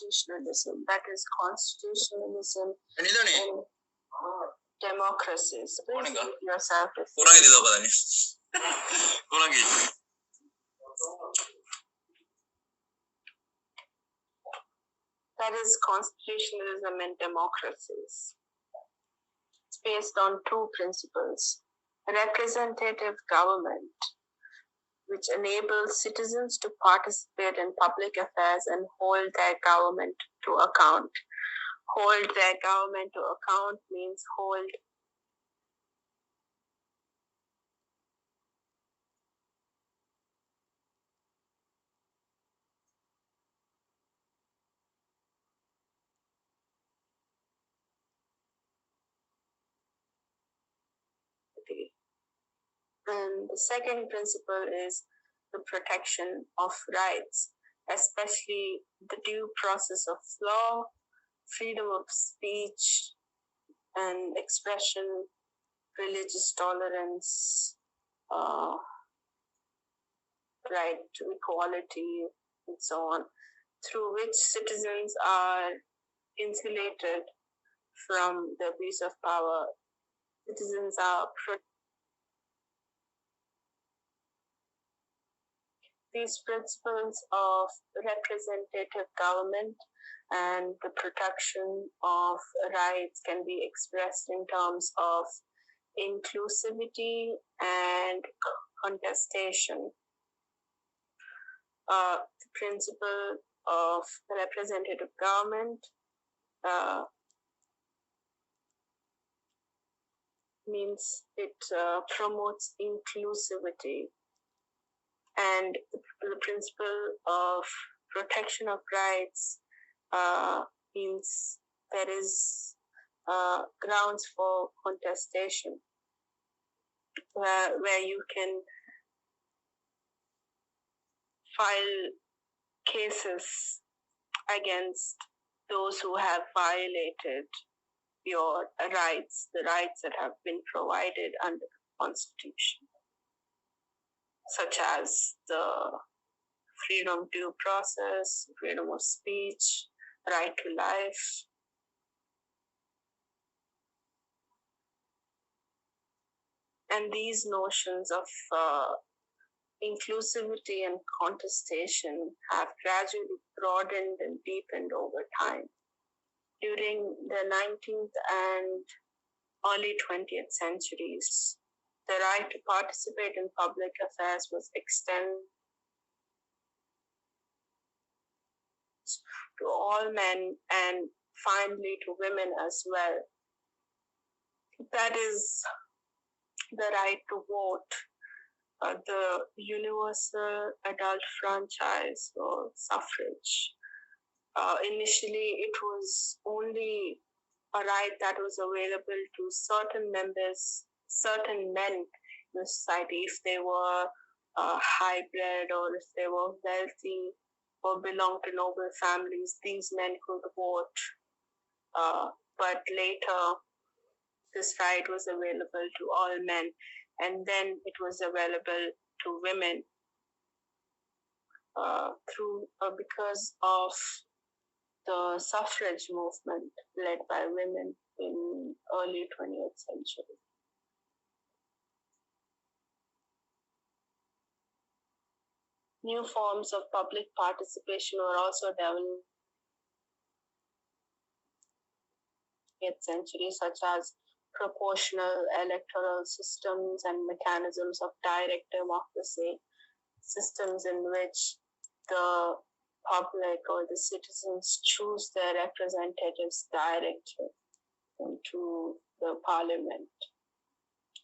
constitutionalism. That is constitutionalism in democracies. Please mute yourself. That is constitutionalism in democracies. It's based on two principles. Representative government, which enables citizens to participate in public affairs and hold their government to account. Hold their government to account means hold And the second principle is the protection of rights, especially the due process of law, freedom of speech and expression, religious tolerance, right to equality, and so on, through which citizens are insulated from the abuse of power. Citizens are These principles of representative government and the protection of rights can be expressed in terms of inclusivity and contestation. The principle of representative government means it promotes inclusivity, and the principle of protection of rights means there is grounds for contestation where you can file cases against those who have violated your rights, the rights that have been provided under the Constitution, such as the freedom of due process, freedom of speech, right to life. And these notions of inclusivity and contestation have gradually broadened and deepened over time. During the 19th and early 20th centuries, the right to participate in public affairs was extended to all men and finally to women as well. That is the right to vote, the universal adult franchise or suffrage. Initially, it was only a right that was available to certain members, certain men in the society, if they were high-bred or if they were wealthy or belonged to noble families. These men could vote. But later, this right was available to all men, and then it was available to women because of the suffrage movement led by women in early 20th century. New forms of public participation were also developed in the 20th century, such as proportional electoral systems and mechanisms of direct democracy, systems in which the public or the citizens choose their representatives directly into the parliament.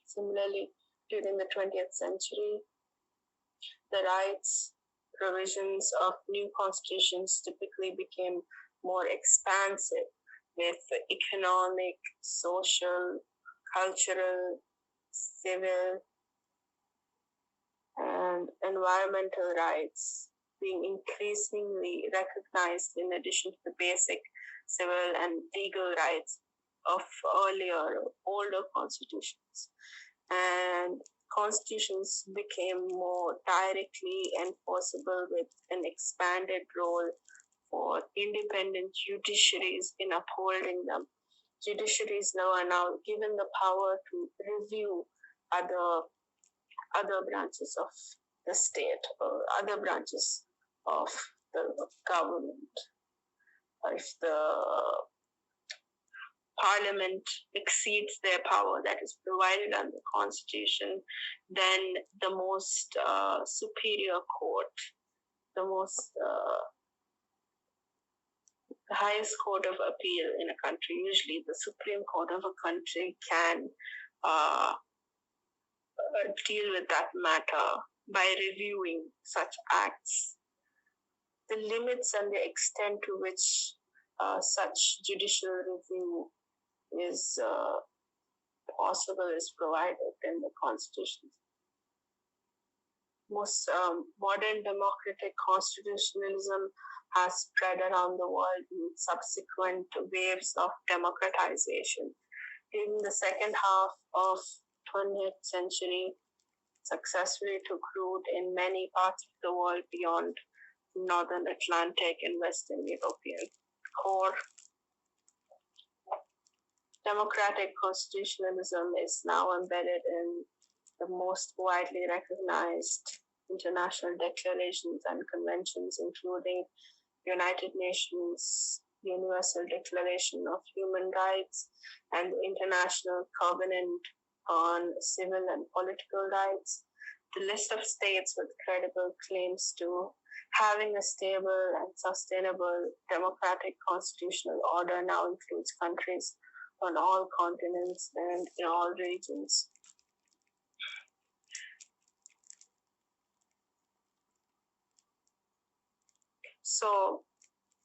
Similarly, during the 20th century, the rights provisions of new constitutions typically became more expansive, with economic, social, cultural, civil, and environmental rights being increasingly recognized in addition to the basic civil and legal rights of older constitutions. And constitutions became more directly enforceable with an expanded role for independent judiciaries in upholding them. Judiciaries now are now given the power to review other branches of the state or other branches of the government. If the parliament exceeds their power that is provided under the constitution, then the most superior court, the highest court of appeal in a country, usually the Supreme Court of a country, can deal with that matter by reviewing such acts. The limits and the extent to which such judicial review is possible is provided in the Constitution. Most modern democratic constitutionalism has spread around the world in subsequent waves of democratization. In the second half of 20th century, successfully took root in many parts of the world beyond Northern Atlantic and Western European core. Democratic constitutionalism is now embedded in the most widely recognized international declarations and conventions, including United Nations Universal Declaration of Human Rights and the International Covenant on Civil and Political Rights. The list of states with credible claims to having a stable and sustainable democratic constitutional order now includes countries on all continents and in all regions. So,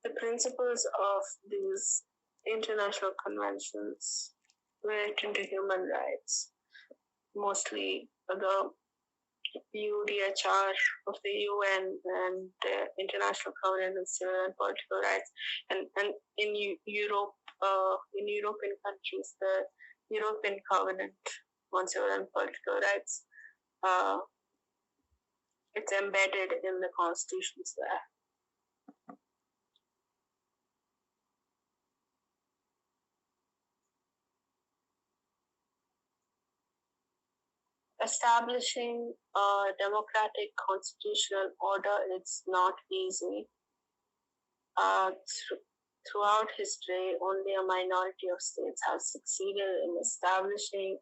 the principles of these international conventions relating to human rights, mostly the UDHR of the UN and the International Covenant on Civil and Political Rights, and in Europe, in European countries, the European Covenant on Civil and Political Rights, it's embedded in the constitutions there. Establishing a democratic constitutional order is not easy. Throughout history, only a minority of states have succeeded in establishing